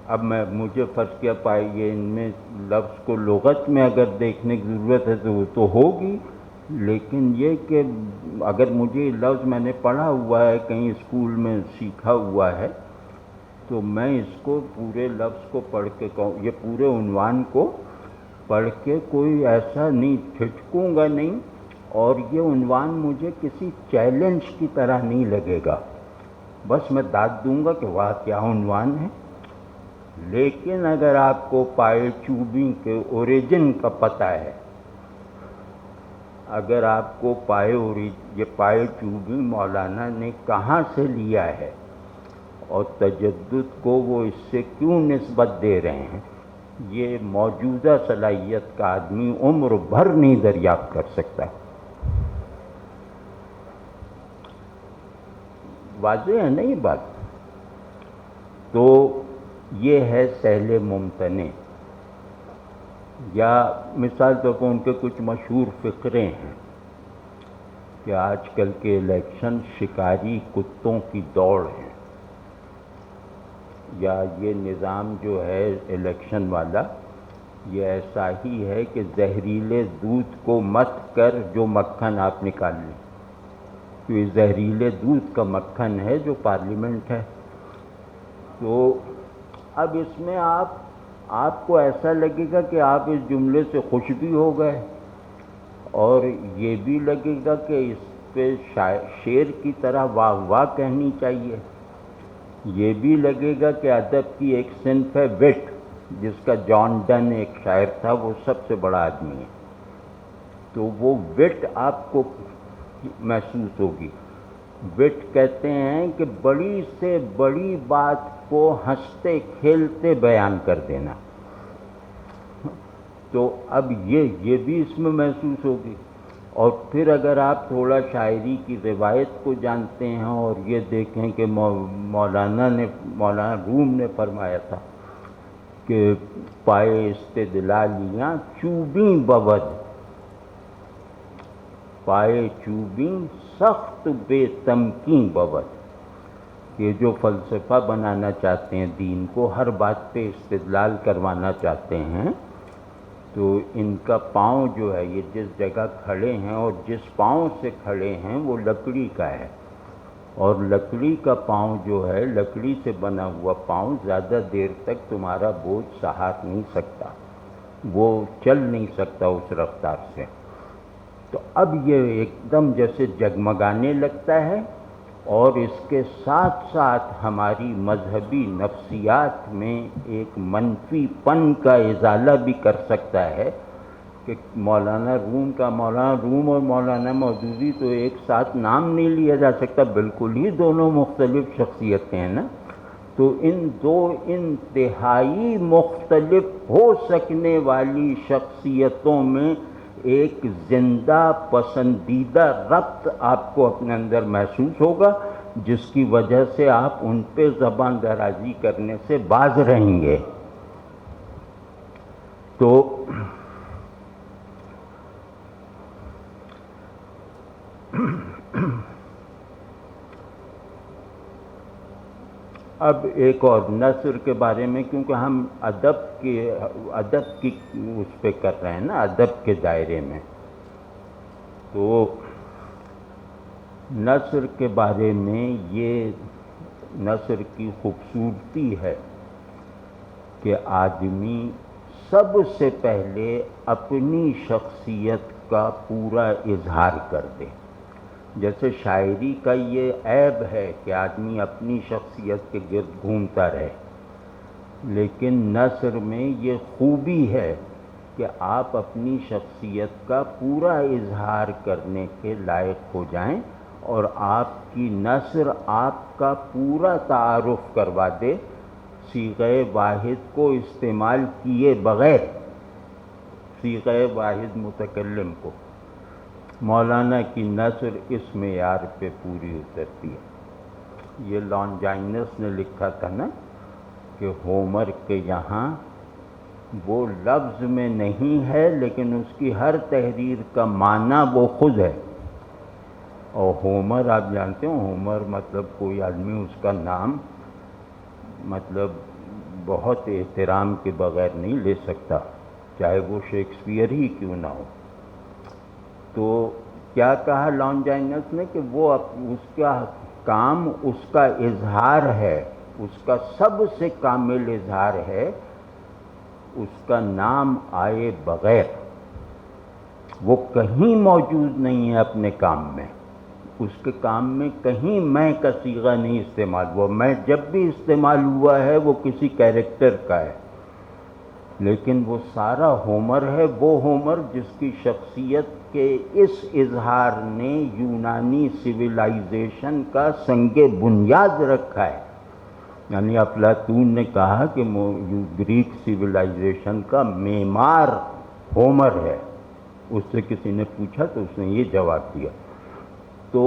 S1: اب مجھے فرض کیا پائے، یہ ان میں لفظ کو لغت میں اگر دیکھنے کی ضرورت ہے تو وہ تو ہوگی، لیکن یہ کہ اگر مجھے یہ لفظ میں نے پڑھا ہوا ہے کہیں اسکول میں سیکھا ہوا ہے، تو میں اس کو پورے لفظ کو پڑھ کے کہوں، یہ پورے عنوان کو پڑھ کے کوئی ایسا نہیں ٹھٹکوں گا نہیں، اور یہ عنوان مجھے کسی چیلنج کی طرح نہیں لگے گا، بس میں داد دوں گا کہ واہ کیا عنوان ہے۔ لیکن اگر آپ کو پائے چوبیں کے اوریجن کا پتہ ہے، اگر آپ کو یہ پائے چوبیں مولانا نے کہاں سے لیا ہے اور تجدد کو وہ اس سے کیوں نسبت دے رہے ہیں، یہ موجودہ صلاحیت کا آدمی عمر بھر نہیں دریافت کر سکتا۔ واضح ہے نا یہ بات؟ تو یہ ہے سہل ممتنع، یا مثال طور پر ان کے کچھ مشہور فقرے ہیں کہ آج کل کے الیکشن شکاری کتوں کی دوڑ ہے، یا یہ نظام جو ہے الیکشن والا یہ ایسا ہی ہے کہ زہریلے دودھ کو مت کر جو مکھن آپ نکال لیں، تو یہ زہریلے دودھ کا مکھن ہے جو پارلیمنٹ ہے۔ تو اب اس میں آپ آپ کو ایسا لگے گا کہ آپ اس جملے سے خوش بھی ہو گئے، اور یہ بھی لگے گا کہ اس پہ شعر کی طرح واہ واہ کہنی چاہیے۔ یہ بھی لگے گا کہ ادب کی ایک صنف ہے وٹ، جس کا جان ڈن ایک شاعر تھا، وہ سب سے بڑا آدمی ہے، تو وہ وٹ آپ کو محسوس ہوگی۔ وٹ کہتے ہیں کہ بڑی سے بڑی بات کو ہنستے کھیلتے بیان کر دینا، تو اب یہ بھی اس میں محسوس ہوگی۔ اور پھر اگر آپ تھوڑا شاعری کی روایت کو جانتے ہیں اور یہ دیکھیں کہ مولانا روم نے فرمایا تھا کہ پائے استدلالیاں چوبیں بود، پائے چوبیں سخت بے تمکین بود۔ یہ جو فلسفہ بنانا چاہتے ہیں دین کو، ہر بات پہ استدلال کروانا چاہتے ہیں، تو ان کا پاؤں جو ہے، یہ جس جگہ کھڑے ہیں اور جس پاؤں سے کھڑے ہیں وہ لکڑی کا ہے، اور لکڑی کا پاؤں جو ہے، لکڑی سے بنا ہوا پاؤں زیادہ دیر تک تمہارا بوجھ سہار نہیں سکتا، وہ چل نہیں سکتا اس رفتار سے۔ تو اب یہ ایک دم جیسے جگمگانے لگتا ہے، اور اس کے ساتھ ساتھ ہماری مذہبی نفسیات میں ایک منفی پن کا ازالہ بھی کر سکتا ہے کہ مولانا روم اور مولانا مودودی تو ایک ساتھ نام نہیں لیا جا سکتا، بالکل ہی دونوں مختلف شخصیتیں ہیں نا۔ تو ان دو انتہائی مختلف ہو سکنے والی شخصیتوں میں ایک زندہ پسندیدہ ربط آپ کو اپنے اندر محسوس ہوگا، جس کی وجہ سے آپ ان پہ زبان درازی کرنے سے باز رہیں گے۔ تو اب ایک اور نثر کے بارے میں، کیونکہ ہم ادب کی اس پہ کر رہے ہیں نا، ادب کے دائرے میں، تو نثر کے بارے میں یہ نثر کی خوبصورتی ہے کہ آدمی سب سے پہلے اپنی شخصیت کا پورا اظہار کر دے۔ جیسے شاعری کا یہ عیب ہے کہ آدمی اپنی شخصیت کے گرد گھومتا رہے، لیکن نثر میں یہ خوبی ہے کہ آپ اپنی شخصیت کا پورا اظہار کرنے کے لائق ہو جائیں، اور آپ کی نثر آپ کا پورا تعارف کروا دے صیغہ واحد کو استعمال کیے بغیر، صیغہ واحد متکلم کو۔ مولانا کی نثر اس معیار پہ پوری اترتی ہے۔ یہ لانجائنس نے لکھا تھا نا کہ ہومر کے یہاں وہ لفظ میں نہیں ہے، لیکن اس کی ہر تحریر کا معنی وہ خود ہے۔ اور ہومر آپ جانتے ہو، ہومر مطلب کوئی آدمی اس کا نام مطلب بہت احترام کے بغیر نہیں لے سکتا، چاہے وہ شیکسپیئر ہی کیوں نہ ہو۔ تو کیا کہا لانجائنس نے کہ وہ اس کا کام، اس کا اظہار ہے، اس کا سب سے کامل اظہار ہے اس کا نام آئے بغیر۔ وہ کہیں موجود نہیں ہے اپنے کام میں، اس کے کام میں کہیں میں کا صیغہ نہیں استعمال ہوا، میں جب بھی استعمال ہوا ہے وہ کسی کیریکٹر کا ہے، لیکن وہ سارا ہومر ہے، وہ ہومر جس کی شخصیت کے اس اظہار نے یونانی سویلائزیشن کا سنگ بنیاد رکھا ہے۔ یعنی افلاطون نے کہا کہ گریک سویلائزیشن کا معمار ہومر ہے۔ اس سے کسی نے پوچھا تو اس نے یہ جواب دیا۔ تو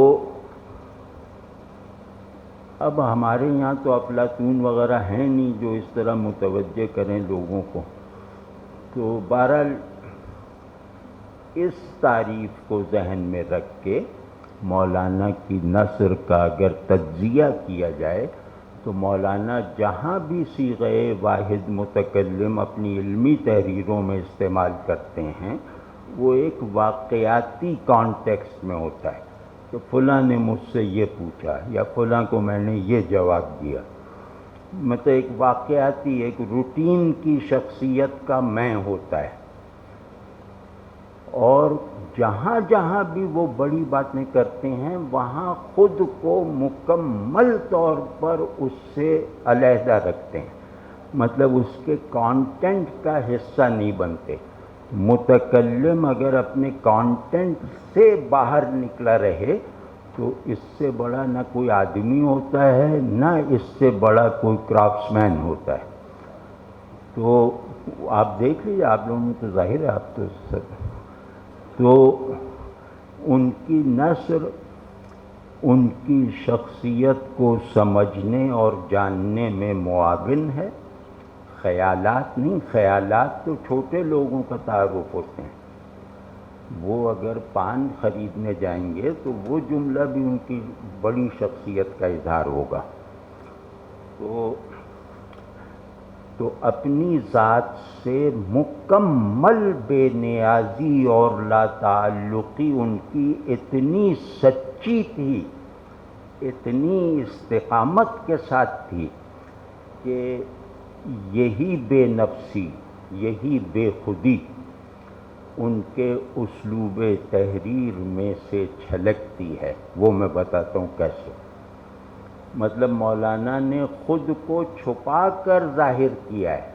S1: اب ہمارے یہاں تو افلاطون وغیرہ ہیں نہیں جو اس طرح متوجہ کریں لوگوں کو، تو بہرحال اس تعریف کو ذہن میں رکھ کے مولانا کی نثر کا اگر تجزیہ کیا جائے تو مولانا جہاں بھی صیغہ واحد متکلم اپنی علمی تحریروں میں استعمال کرتے ہیں، وہ ایک واقعاتی کانٹیکسٹ میں ہوتا ہے کہ فلاں نے مجھ سے یہ پوچھا یا فلاں کو میں نے یہ جواب دیا۔ مطلب ایک واقعاتی ایک روٹین کی شخصیت کا میں ہوتا ہے، اور جہاں جہاں بھی وہ بڑی باتیں کرتے ہیں وہاں خود کو مکمل طور پر اس سے علیحدہ رکھتے ہیں، مطلب اس کے کانٹینٹ کا حصہ نہیں بنتے۔ متکلم اگر اپنے کانٹینٹ سے باہر نکلا رہے تو اس سے بڑا نہ کوئی آدمی ہوتا ہے، نہ اس سے بڑا کوئی کرافٹس مین ہوتا ہے۔ تو آپ دیکھ لیجیے، آپ لوگوں کو ظاہر ہے، آپ تو سب، تو ان کی نثر ان کی شخصیت کو سمجھنے اور جاننے میں معاون ہے، خیالات نہیں۔ خیالات تو چھوٹے لوگوں کا تعارف ہوتے ہیں، وہ اگر پان خریدنے جائیں گے تو وہ جملہ بھی ان کی بڑی شخصیت کا اظہار ہوگا۔ تو اپنی ذات سے مکمل بے نیازی اور لا تعلقی ان کی اتنی سچی تھی، اتنی استقامت کے ساتھ تھی کہ یہی بے نفسی، یہی بے خودی ان کے اسلوب تحریر میں سے چھلکتی ہے۔ وہ میں بتاتا ہوں کیسے۔ مطلب مولانا نے خود کو چھپا کر ظاہر کیا ہے،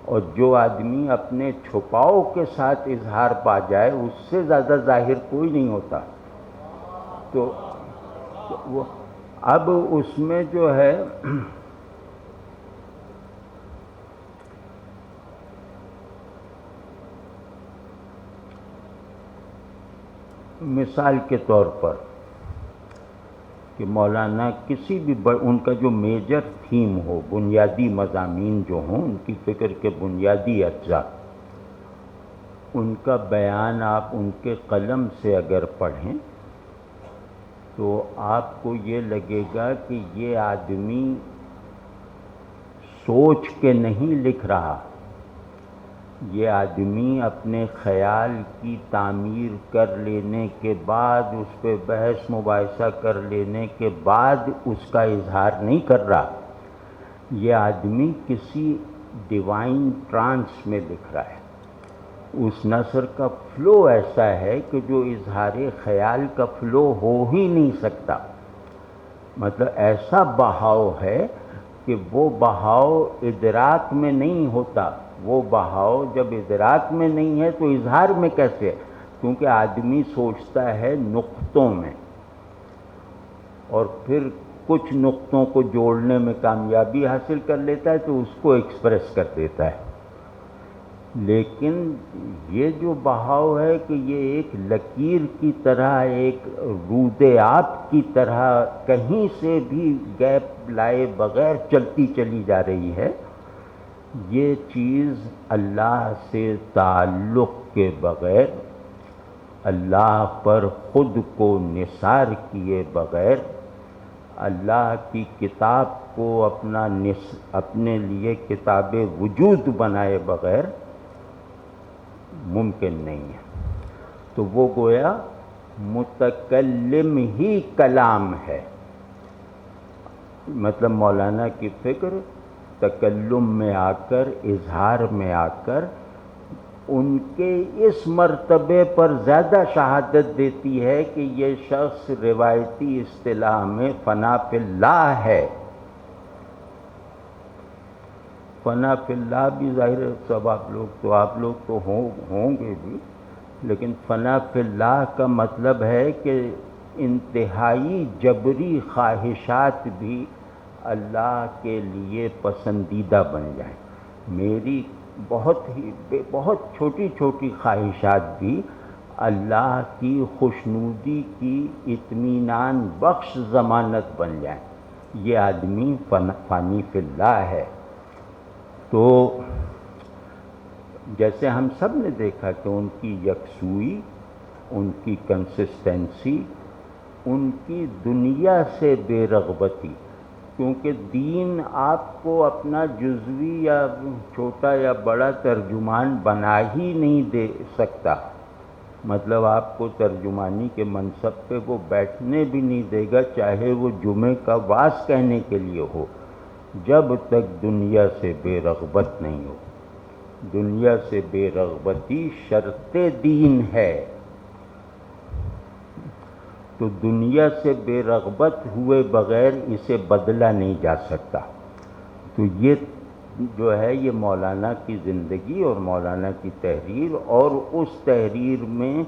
S1: اور جو آدمی اپنے چھپاؤ کے ساتھ اظہار پا جائے اس سے زیادہ ظاہر کوئی نہیں ہوتا۔ تو وہ اب اس میں جو ہے مثال کے طور پر کہ مولانا کسی بھی ان کا جو میجر تھیم ہو، بنیادی مضامین جو ہوں، ان کی فکر کے بنیادی اجزاء، ان کا بیان آپ ان کے قلم سے اگر پڑھیں تو آپ کو یہ لگے گا کہ یہ آدمی سوچ کے نہیں لکھ رہا، یہ آدمی اپنے خیال کی تعمیر کر لینے کے بعد، اس پہ بحث مباحثہ کر لینے کے بعد اس کا اظہار نہیں کر رہا، یہ آدمی کسی ڈیوائن ٹرانس میں لکھ رہا ہے۔ اس نثر کا فلو ایسا ہے کہ جو اظہار خیال کا فلو ہو ہی نہیں سکتا، مطلب ایسا بہاؤ ہے کہ وہ بہاؤ ادراک میں نہیں ہوتا۔ وہ بہاؤ جب ادراک میں نہیں ہے تو اظہار میں کیسے ہے؟ کیونکہ آدمی سوچتا ہے نقطوں میں، اور پھر کچھ نقطوں کو جوڑنے میں کامیابی حاصل کر لیتا ہے تو اس کو ایکسپریس کر دیتا ہے۔ لیکن یہ جو بہاؤ ہے کہ یہ ایک لکیر کی طرح، ایک رود آب کی طرح کہیں سے بھی گیپ لائے بغیر چلتی چلی جا رہی ہے، یہ چیز اللہ سے تعلق کے بغیر، اللہ پر خود کو نثار کیے بغیر، اللہ کی کتاب کو اپنے لیے کتاب وجود بنائے بغیر ممکن نہیں ہے۔ تو وہ گویا متکلم ہی کلام ہے۔ مطلب مولانا کی فکر تکلم میں آ کر، اظہار میں آ کر، ان کے اس مرتبے پر زیادہ شہادت دیتی ہے کہ یہ شخص روایتی اصطلاح میں فنا فی اللہ ہے۔ فنا فی اللہ بھی ظاہر ہے سب آپ لوگ تو ہوں گے بھی، لیکن فنا فی اللہ کا مطلب ہے کہ انتہائی جبری خواہشات بھی اللہ کے لیے پسندیدہ بن جائیں۔ میری بہت چھوٹی چھوٹی خواہشات بھی اللہ کی خوشنودی کی اطمینان بخش ضمانت بن جائیں، یہ آدمی فانی فی اللہ ہے۔ تو جیسے ہم سب نے دیکھا کہ ان کی یکسوئی، ان کی کنسسٹنسی، ان کی دنیا سے بے رغبتی، کیونکہ دین آپ کو اپنا جزوی یا چھوٹا یا بڑا ترجمان بنا ہی نہیں دے سکتا، مطلب آپ کو ترجمانی کے منصب پہ وہ بیٹھنے بھی نہیں دے گا، چاہے وہ جمعے کا واعظ کہنے کے لیے ہو۔ جب تک دنیا سے بے رغبت نہیں ہو. دنیا سے بے رغبتی شرط دین ہے. تو دنیا سے بے رغبت ہوئے بغیر اسے بدلا نہیں جا سکتا. تو یہ جو ہے یہ مولانا کی زندگی اور مولانا کی تحریر، اور اس تحریر میں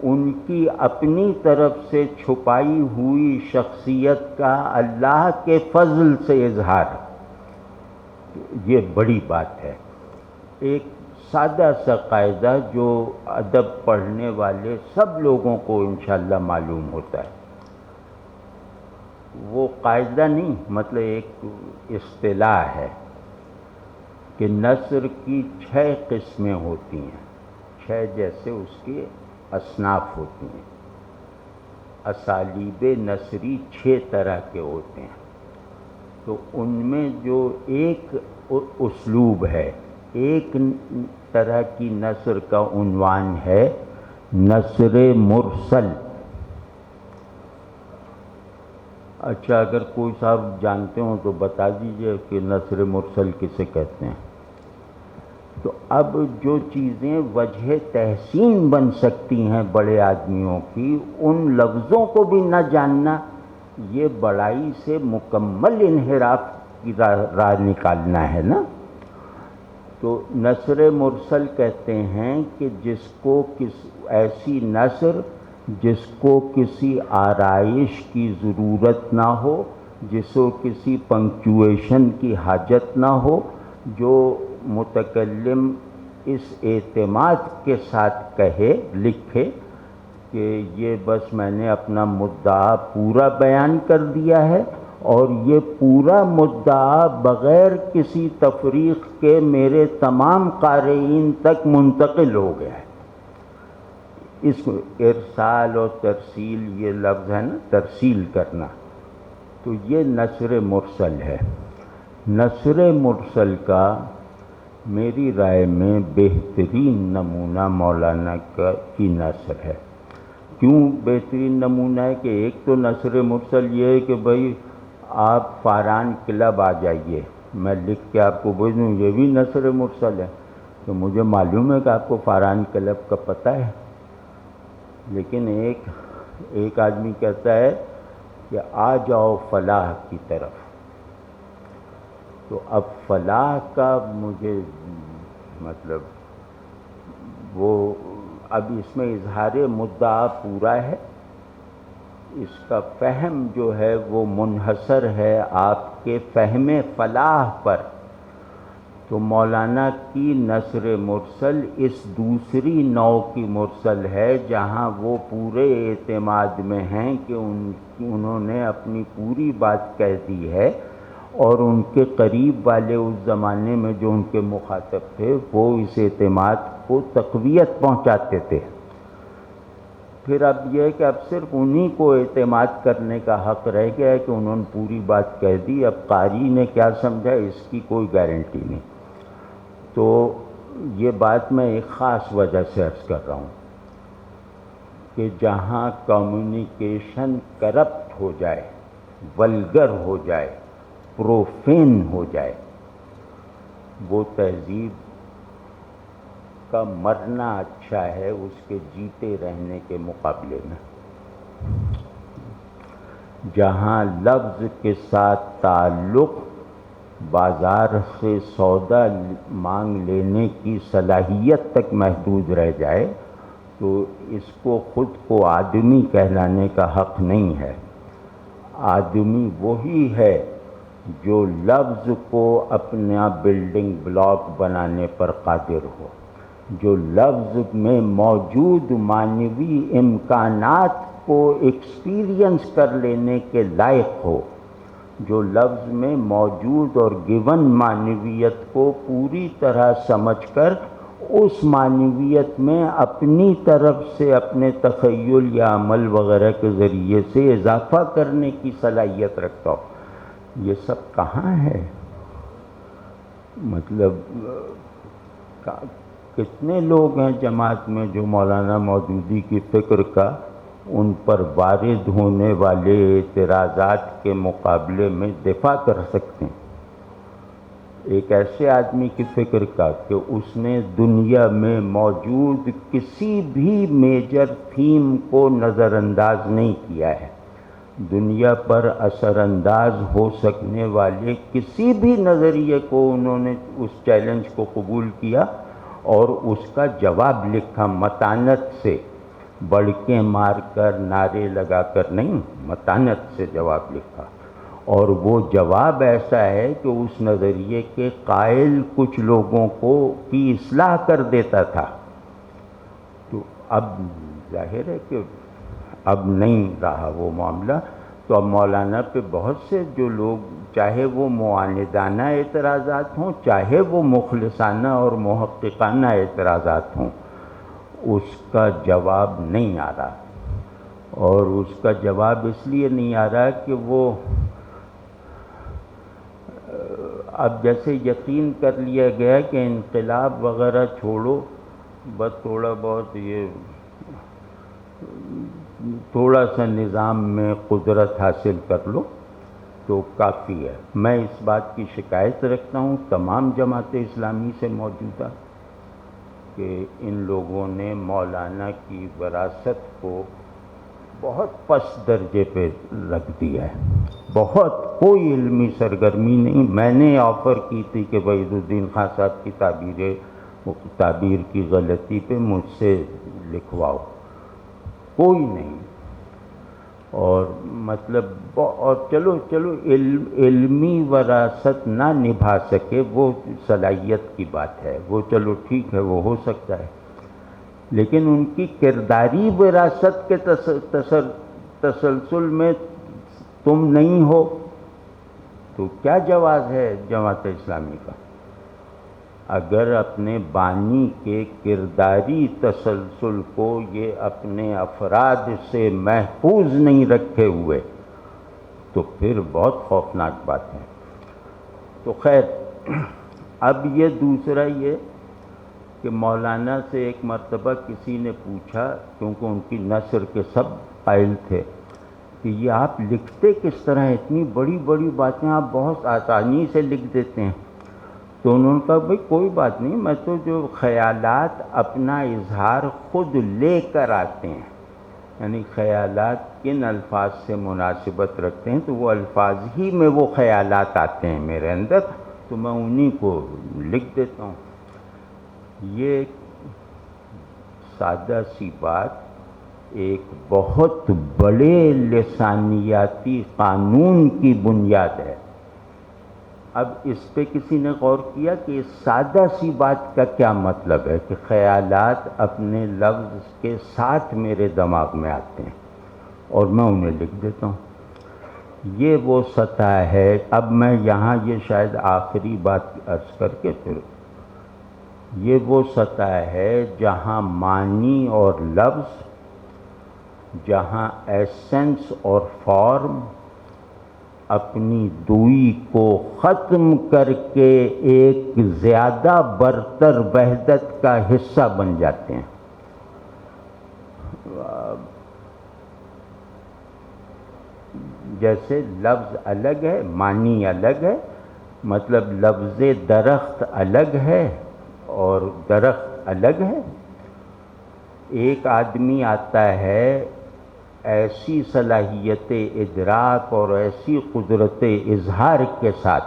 S1: ان کی اپنی طرف سے چھپائی ہوئی شخصیت کا اللہ کے فضل سے اظہار، یہ بڑی بات ہے. ایک سادہ سا قاعدہ جو ادب پڑھنے والے سب لوگوں کو انشاءاللہ معلوم ہوتا ہے، وہ قاعدہ نہیں، مطلب ایک اصطلاح ہے کہ نثر کی 6 قسمیں ہوتی ہیں. 6 جیسے اس کے اصناف ہوتی ہیں. اسالیب نثری 6 طرح کے ہوتے ہیں. تو ان میں جو ایک اسلوب ہے، ایک طرح کی نثر کا عنوان ہے نثر مرسل. اچھا، اگر کوئی صاحب جانتے ہوں تو بتا دیجئے کہ نثر مرسل کسے کہتے ہیں. تو اب جو چیزیں وجہ تحسین بن سکتی ہیں بڑے آدمیوں کی، ان لفظوں کو بھی نہ جاننا، یہ بڑائی سے مکمل انحراف کی راہ نکالنا ہے نا. تو نثر مرسل کہتے ہیں کہ جس کو ایسی نثر جس کو کسی آرائش کی ضرورت نہ ہو، جس کو کسی پنکچویشن کی حاجت نہ ہو، جو متکلم اس اعتماد کے ساتھ کہے، لکھے کہ یہ بس میں نے اپنا مدعا پورا بیان کر دیا ہے، اور یہ پورا مدعا بغیر کسی تفریق کے میرے تمام قارئین تک منتقل ہو گیا ہے. اس کو ارسال اور ترسیل، یہ لفظ ہے نا، ترسیل کرنا، تو یہ نثر مرسل ہے. نثر مرسل کا میری رائے میں بہترین نمونہ مولانا کی نثر ہے. کیوں بہترین نمونہ ہے؟ کہ ایک تو نثر مرسل یہ ہے کہ بھائی آپ فاران کلب آ جائیے، میں لکھ کے آپ کو بھیج دوں، یہ بھی نثر مرسل ہے. تو مجھے معلوم ہے کہ آپ کو فاران کلب کا پتہ ہے، لیکن ایک آدمی کہتا ہے کہ آ جاؤ فلاح کی طرف. تو اب فلاح کا مجھے مطلب وہ اب اس میں اظہار مدعا پورا ہے، اس کا فہم جو ہے وہ منحصر ہے آپ کے فہم فلاح پر. تو مولانا کی نثر مرسل اس دوسری نوع کی مرسل ہے جہاں وہ پورے اعتماد میں ہیں کہ انہوں نے اپنی پوری بات کہہ دی ہے، اور ان کے قریب والے اس زمانے میں جو ان کے مخاطب تھے وہ اس اعتماد کو تقویت پہنچاتے تھے. پھر اب یہ ہے کہ اب صرف انہی کو اعتماد کرنے کا حق رہ گیا ہے کہ انہوں نے پوری بات کہہ دی، اب قاری نے کیا سمجھا اس کی کوئی گارنٹی نہیں. تو یہ بات میں ایک خاص وجہ سے عرض کر رہا ہوں کہ جہاں کمیونیکیشن کرپٹ ہو جائے، ولگر ہو جائے، پروفین ہو جائے، وہ تہذیب کا مرنا اچھا ہے اس کے جیتے رہنے کے مقابلے میں. جہاں لفظ کے ساتھ تعلق بازار سے سودا مانگ لینے کی صلاحیت تک محدود رہ جائے تو اس کو خود کو آدمی کہلانے کا حق نہیں ہے. آدمی وہی ہے جو لفظ کو اپنا بلڈنگ بلاک بنانے پر قادر ہو، جو لفظ میں موجود معنوی امکانات کو ایکسپیرینس کر لینے کے لائق ہو، جو لفظ میں موجود اور گیون معنویت کو پوری طرح سمجھ کر اس معنویت میں اپنی طرف سے اپنے تخیل یا عمل وغیرہ کے ذریعے سے اضافہ کرنے کی صلاحیت رکھتا ہو. یہ سب کہاں ہے؟ مطلب کتنے لوگ ہیں جماعت میں جو مولانا مودودی کی فکر کا ان پر وارد ہونے والے اعتراضات کے مقابلے میں دفاع کر سکتے ہیں؟ ایک ایسے آدمی کی فکر کا کہ اس نے دنیا میں موجود کسی بھی میجر تھیم کو نظر انداز نہیں کیا ہے، دنیا پر اثر انداز ہو سکنے والے کسی بھی نظریے کو انہوں نے اس چیلنج کو قبول کیا اور اس کا جواب لکھا، متانت سے، بڑکیں مار کر، نعرے لگا کر نہیں، متانت سے جواب لکھا، اور وہ جواب ایسا ہے کہ اس نظریے کے قائل کچھ لوگوں کو کی اصلاح کر دیتا تھا۔ تو اب ظاہر ہے کہ اب نہیں رہا وہ معاملہ، تو اب مولانا پہ بہت سے جو لوگ، چاہے وہ معاندانہ اعتراضات ہوں، چاہے وہ مخلصانہ اور محققانہ اعتراضات ہوں، اس کا جواب نہیں آ رہا، اور اس کا جواب اس لیے نہیں آ رہا کہ وہ اب جیسے یقین کر لیا گیا کہ انقلاب وغیرہ چھوڑو، بس تھوڑا بہت یہ تھوڑا سا نظام میں قدرت حاصل کر لو تو کافی ہے۔ میں اس بات کی شکایت رکھتا ہوں تمام جماعت اسلامی سے موجودہ کہ ان لوگوں نے مولانا کی وراثت کو بہت پس درجے پہ رکھ دیا ہے، بہت کوئی علمی سرگرمی نہیں۔ میں نے آفر کی تھی کہ وحید الدین خان صاحب کی تعبیر کی غلطی پہ مجھ سے لکھواؤ، کوئی نہیں، اور مطلب اور چلو علمی وراثت نہ نبھا سکے وہ صلاحیت کی بات ہے، وہ چلو ٹھیک ہے، وہ ہو سکتا ہے، لیکن ان کی کرداری وراثت کے تسلسل میں تم نہیں ہو تو کیا جواز ہے جماعت اسلامی کا؟ اگر اپنے بانی کے کرداری تسلسل کو یہ اپنے افراد سے محفوظ نہیں رکھے ہوئے تو پھر بہت خوفناک بات ہے۔ تو خیر، اب یہ دوسرا یہ کہ مولانا سے ایک مرتبہ کسی نے پوچھا، کیونکہ ان کی نثر کے سب قائل تھے، کہ یہ آپ لکھتے کس طرح، اتنی بڑی بڑی باتیں آپ بہت آسانی سے لکھ دیتے ہیں؟ تو انہوں نے کہا بھئی کوئی بات نہیں، میں تو جو خیالات اپنا اظہار خود لے کر آتے ہیں، یعنی خیالات کن الفاظ سے مناسبت رکھتے ہیں تو وہ الفاظ ہی میں وہ خیالات آتے ہیں میرے اندر، تو میں انہی کو لکھ دیتا ہوں۔ یہ سادہ سی بات ایک بہت بڑے لسانیاتی قانون کی بنیاد ہے۔ اب اس پہ کسی نے غور کیا کہ اس سادہ سی بات کا کیا مطلب ہے کہ خیالات اپنے لفظ کے ساتھ میرے دماغ میں آتے ہیں اور میں انہیں لکھ دیتا ہوں۔ یہ وہ سطح ہے۔ اب میں یہاں یہ شاید آخری بات عرض کر کے پھر، یہ وہ سطح ہے جہاں معنی اور لفظ، جہاں ایسنس اور فارم اپنی دوئی کو ختم کر کے ایک زیادہ برتر وحدت کا حصہ بن جاتے ہیں۔ جیسے لفظ الگ ہے، معنی الگ ہے، مطلب لفظ درخت الگ ہے اور درخت الگ ہے۔ ایک آدمی آتا ہے ایسی صلاحیت ادراک اور ایسی قدرت اظہار کے ساتھ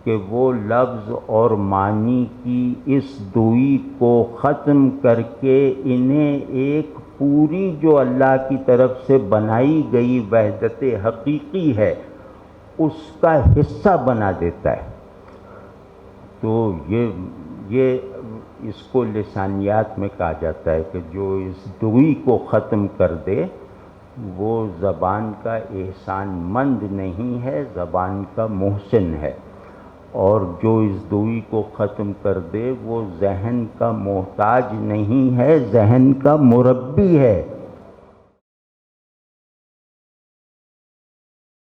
S1: کہ وہ لفظ اور معنی کی اس دوئی کو ختم کر کے انہیں ایک پوری جو اللہ کی طرف سے بنائی گئی وحدت حقیقی ہے اس کا حصہ بنا دیتا ہے۔ تو یہ اس کو لسانیات میں کہا جاتا ہے کہ جو اس دوئی کو ختم کر دے وہ زبان کا احسان مند نہیں ہے، زبان کا محسن ہے، اور جو اس دوئی کو ختم کر دے وہ ذہن کا محتاج نہیں ہے، ذہن کا مربی ہے۔